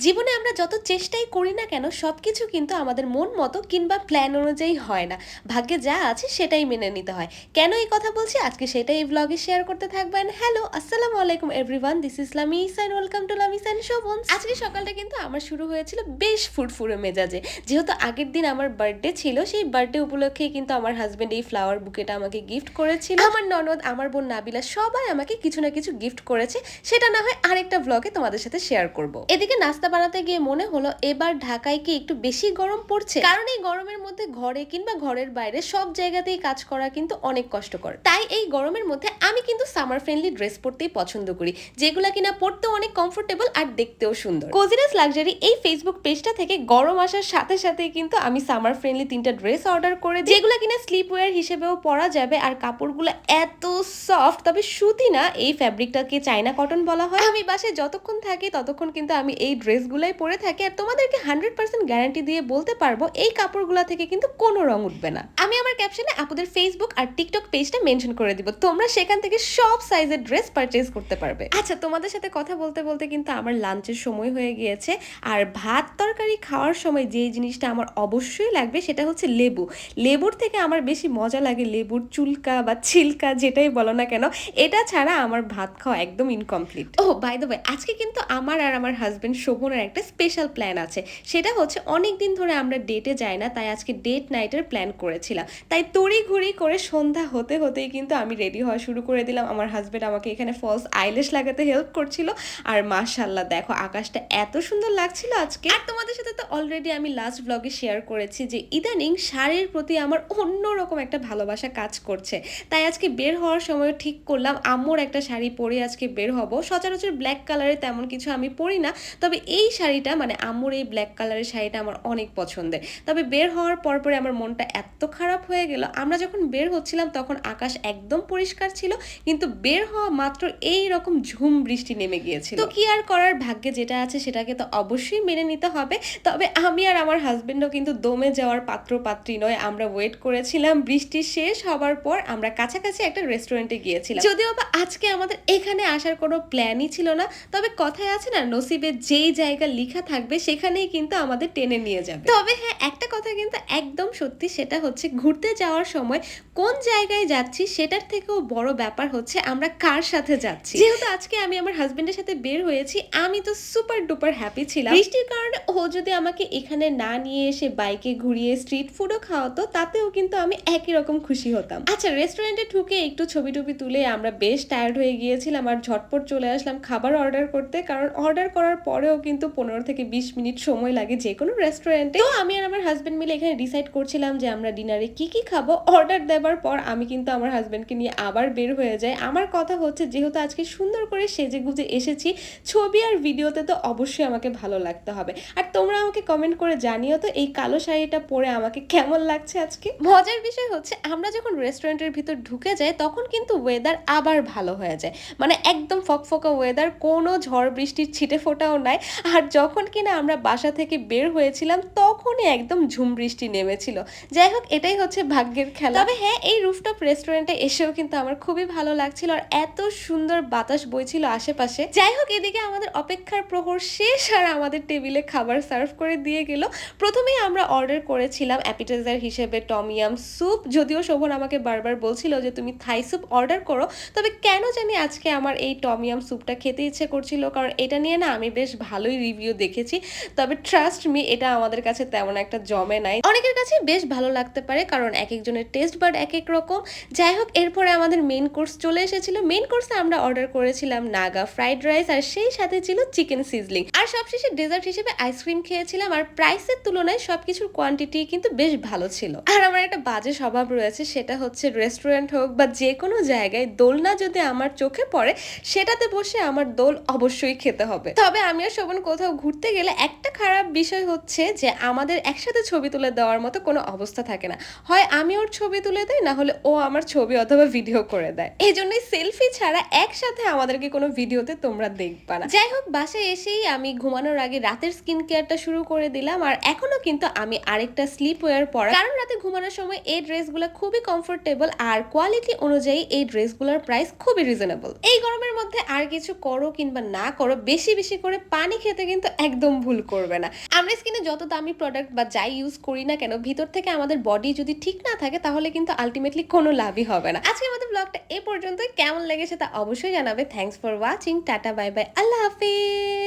জীবনে আমরা যত চেষ্টাই করি না কেন সবকিছু কিন্তু আমাদের মন মতো কিংবা প্ল্যান অনুযায়ী হয় না। ভাগ্যে যা আছে সেটাই মেনে নিতে হয়। কেন এই কথা বলছি আজকে সেটাই এই ব্লগে শেয়ার করতে থাকবেন। হ্যালো, আসসালামু আলাইকুম everyone, this is Lamis and welcome to Lamis and Shovons. আজকে সকালটা কিন্তু আমার শুরু হয়েছিল বেশ ফুরফুরে মেজাজে। যেহেতু আগের দিন আমার বার্থডে ছিল, সেই বার্থডে উপলক্ষেই কিন্তু আমার হাজবেন্ড এই ফ্লাওয়ার বুকেটা আমাকে গিফট করেছিল। আমার ননদ, আমার বোন নাবিলা সবাই আমাকে কিছু না কিছু গিফট করেছে। সেটা না হয় আরেকটা ব্লগে তোমাদের সাথে শেয়ার করব। এদিকে নাস্তা বানাতে গিয়ে মনে হলো এবার ঢাকায় কি একটু বেশি গরম পড়ছে, কারণ এই গরমের মধ্যে ঘরে কিংবা ঘরের বাইরে সব জায়গাতেই কাজ করা কিন্তু অনেক কষ্টকর। তাই এই গরমের মধ্যে আমি কিন্তু সামার ফ্রেন্ডলি ড্রেস পরতেই পছন্দ করি, যেগুলা কিনা পরতেও অনেক কমফোর্টেবল আর দেখতেও সুন্দর। কোজিনেস লাক্সারি এই ফেসবুক পেজটা থেকে গরম আসার সাথে সাথেই কিন্তু আমি সামার ফ্রেন্ডলি 3টা ড্রেস অর্ডার করে দিই, যেগুলা কিনা স্লিপ ওয়্যার হিসেবেও পরা যাবে। আর কাপড়গুলো এত সফট, তবে সুতি না, এই ফ্যাব্রিকটাকে চায়না কটন বলা হয়। আমি বাসায় যতক্ষণ থাকি ততক্ষণ কিন্তু আমি এই ড্রেসগুলাই পরে থাকি, আর তোমাদেরকে 100% গ্যারান্টি দিয়ে বলতে পারবো এই কাপড়গুলো থেকে কিন্তু কোনো রং উঠবে না। আমি আমার ক্যাপশনে আপুদের ফেসবুক আর টিকটক পেজটা মেনশন করে দিব, তোমরা সেখান থেকে সব সাইজের ড্রেস পারচেজ করতে পারবে। আচ্ছা, তোমাদের সাথে কথা বলতে বলতে কিন্তু আমার লাঞ্চের সময় হয়ে গিয়েছে। আর ভাত তরকারি খাওয়ার সময় যে জিনিসটা আমার অবশ্যই লাগবে সেটা হচ্ছে লেবু। লেবুর থেকে আমার বেশি মজা লাগে লেবুর চুলকা বা ছিলকা, যেটাই বলো না কেন, এটা ছাড়া আমার ভাত খাওয়া একদম ইনকমপ্লিট। ও বাই দ্য ওয়ে, আজকে কিন্তু আমার আর আমার হাজবেন্ড শোভনের একটা স্পেশাল প্ল্যান আছে। সেটা হচ্ছে অনেক দিন ধরে আমরা ডেটে যাই না, তাই আজকে ডেট নাইটের প্ল্যান করেছিলাম। তাই তড়িঘড়ি করে সন্ধ্যা হতে হতেই কিন্তু আমি রেডি হওয়া শুরু করে দিলাম। আমার হাজবেন্ড আমাকে এখানে ফলস আইল্যাশ লাগাতে হেল্প করছিল। আর মাশাআল্লাহ দেখো আকাশটা এত সুন্দর লাগছিল আজকে। আর তোমাদের সাথে তো অলরেডি আমি লাস্ট ব্লগে শেয়ার করেছি যে ইদানিং শাড়ির প্রতি আমার অন্যরকম একটা ভালোবাসা কাজ করছে। তাই আজকে বের হওয়ার সময় ঠিক করলাম আম্মুর একটা শাড়ি পরে আজকে বের হব। সচরাচর ব্ল্যাক কালারে তেমন কিছু আমি পরি না, তবে এই শাড়িটা মানে আম্মুর এই ব্ল্যাক কালারের শাড়িটা আমার অনেক পছন্দের। তবে বের হওয়ার পরে আমার মনটা এত খারাপ হয়ে গেল। আমরা যখন বের হচ্ছিলাম তখন আকাশ একদম পরিষ্কার ছিল, কিন্তু বের হওয়া মাত্র এই রকম ঝুম বৃষ্টি নেমে গিয়েছিল। তো কি আর করার, ভাগ্যে যেটা আছে সেটাকে তো অবশ্যই মেনে নিতে হবে। তবে আমি আর আমার হাজবেন্ডও কিন্তু দমে যাওয়ার পাত্র পাত্রী নয়। আমরা ওয়েট করেছিলাম বৃষ্টি শেষ হবার পর আমরা কাছাকাছি একটা রেস্টুরেন্টে গিয়েছিলাম। যদিও বা আজকে আমাদের এখানে আসার কোনো প্ল্যানই ছিল না, তবে কথায় আছে না, নসিবে যেই জায়গা লেখা থাকবে সেখানেই কিন্তু আমাদের টেনে নিয়ে যাবে। তবে হ্যাঁ, একটা কথা কিন্তু একদম সত্যি, সেটা হচ্ছে ঘুরতে যাওয়ার সময় কোন জায়গায় যাচ্ছি সেটার থেকেও বড় ব্যাপার হচ্ছে আমরা কার সাথে যাচ্ছি। যেহেতু আজকে আমি আমার হাজবেন্ডের সাথে বের হয়েছি, আমি তো সুপার ডুপার হ্যাপি ছিলাম। বৃষ্টির কারণে ও যদি আমাকে এখানে না নিয়ে এসে বাইকে ঘুরিয়ে স্ট্রিট ফুডও খাওয়াতো, তাতেও কিন্তু আমি একই রকম খুশি হতাম। আচ্ছা, রেস্টুরেন্টে ঢুকে একটু ছবি টবি তুলে আমরা বেশ টায়ার্ড হয়ে গিয়েছিলাম আর ঝটপট চলে আসলাম খাবার অর্ডার করতে, কারণ অর্ডার করার পরেও কিন্তু 15 থেকে 20 মিনিট সময় লাগে যে কোনো রেস্টুরেন্টে। তো আমি আর আমার হাজবেন্ড মিলে এখানে ডিসাইড করছিলাম যে আমরা ডিনারে কি কি খাবো। অর্ডার দেওয়ার পর আমি কিন্তু আমার হাজবেন্ডকে নিয়ে আবার বের হয়ে যাই। আমার কথা হচ্ছে যেহেতু আজকে সুন্দর করে সেজে গুজে এসেছি, ছবি আর ভিডিওতে তো অবশ্যই আমাকে ভালো লাগতে হবে। আর তোমরা আমাকে কমেন্ট করে জানিও তো এই কালো শাড়িটা পরে আমাকে কেমন লাগছে আজকে। মজার বিষয় হচ্ছে আমরা যখন রেস্টুরেন্টের ভিতর ঢুকে যাই তখন কিন্তু ওয়েদার আবার ভালো হয়ে যায়, মানে একদম ফকফকা ওয়েদার, কোনো ঝড় বৃষ্টির ছিটে ফোটাও নাই। আর যখন কিনা আমরা বাসা থেকে বের হয়েছিলাম তখনই একদম ঝুম বৃষ্টি নেমেছিল। যাই হোক, এটাই হচ্ছে ভাগ্যের খেলা। তবে হ্যাঁ, এই রুফটপ রেস্টুরেন্টে এসেও কিন্তু আমার খুবই ভালো লাগছিল আর এত সুন্দর বাতাস বইছিল আশেপাশে। যাই হোক, এদিকে আমাদের অপেক্ষার প্রহর শেষ আর আমাদের টেবিলে খাবার সার্ভ করে দিয়ে গেল। প্রথমেই আমরা অর্ডার করেছিলাম অ্যাপিটাইজার হিসেবে টমিয়াম স্যুপ, যদিও শোভন আমাকে বারবার বলছিল যে তুমি থাই স্যুপ অর্ডার করো, তবে কেন জানি আজকে আমার এই টমিয়াম স্যুপটা খেতে ইচ্ছে করছিল, কারণ এটা নিয়ে না আমি বেশ ভালোই রিভিউ দেখেছি। তবে ট্রাস্ট মি, এটা আমাদের কাছে তেমন একটা জমে নাই। অনেকের কাছে বেশ ভালো লাগতে পারে, কারণ এক একজনের টেস্ট বাট এক এক রকম। যাই হোক, এরপরে আমাদের মেইন কোর্স চলে এসেছিল। মেইন কোর্সে আমরা অর্ডার করেছিলাম নাগা ফ্রাইড রাইস আর সেই সাথে ছিল চিকেন সিজলিং, আর সবশেষে ডেজার্ট হিসেবে আইসক্রিম খেয়েছিলাম। আর প্রাইসের তুলনায় সবকিছুর কোয়ান্টিটি কিন্তু বেশ ভালো ছিল। আর আমার একটা বাজে স্বভাব রয়েছে, সেটা হচ্ছে রেস্টুরেন্ট হোক বা যে কোনো জায়গায় দোলনা যদি আমার চোখে পড়ে সেটাতে বসে আমার দোল অবশ্যই খেতে হবে। তবে আমি আর শোভন কোথাও ঘুরতে গেলে একটা খারাপ বিষয় হচ্ছে যে আমাদের একসাথে ছবি তুলে দেওয়ার মতো কোনো অবস্থা থাকে না। হয় আমি ওর ছবি তুলে দেয়, না হলে ও আমার ছবি অথবা ভিডিও করে দেয়। এই জন্যই সেলফি ছাড়া একসাথে আমাদেরকে কোনো ভিডিওতে তোমরা দেখবা না। যাই হোক, বাসায় এসেই আমি ঘুমানোর আগে রাতের স্কিন কেয়ারটা শুরু করে দিলাম। আর এখনো কিন্তু আমি আরেকটা স্লিপ ওয়্যার পরা, কারণ রাতে ঘুমানোর সময় এই ড্রেসগুলো খুবই কমফোর্টেবল আর কোয়ালিটি অনুযায়ী এই ড্রেসগুলোর প্রাইস খুবই রিজনেবল। এই গরমের মধ্যে আর কিছু করো কিংবা না করো, বেশি বেশি করে পানি খেতে কিন্তু একদম ভুল করবে না। আমরা স্কিনে যত দামি প্রোডাক্ট বা যাই ইউজ করি না কেন, ভিতর থেকে আমাদের বডি যদি ঠিক না থাকে তাহলে কিন্তু আলটিমেটলি কোনো লাভই হবে না। আজকে আমাদের ব্লগটা এ পর্যন্তই। কেমন লেগেছে তা অবশ্যই জানাবে। Thanks for watching. Tata, bye bye, Allah Hafiz.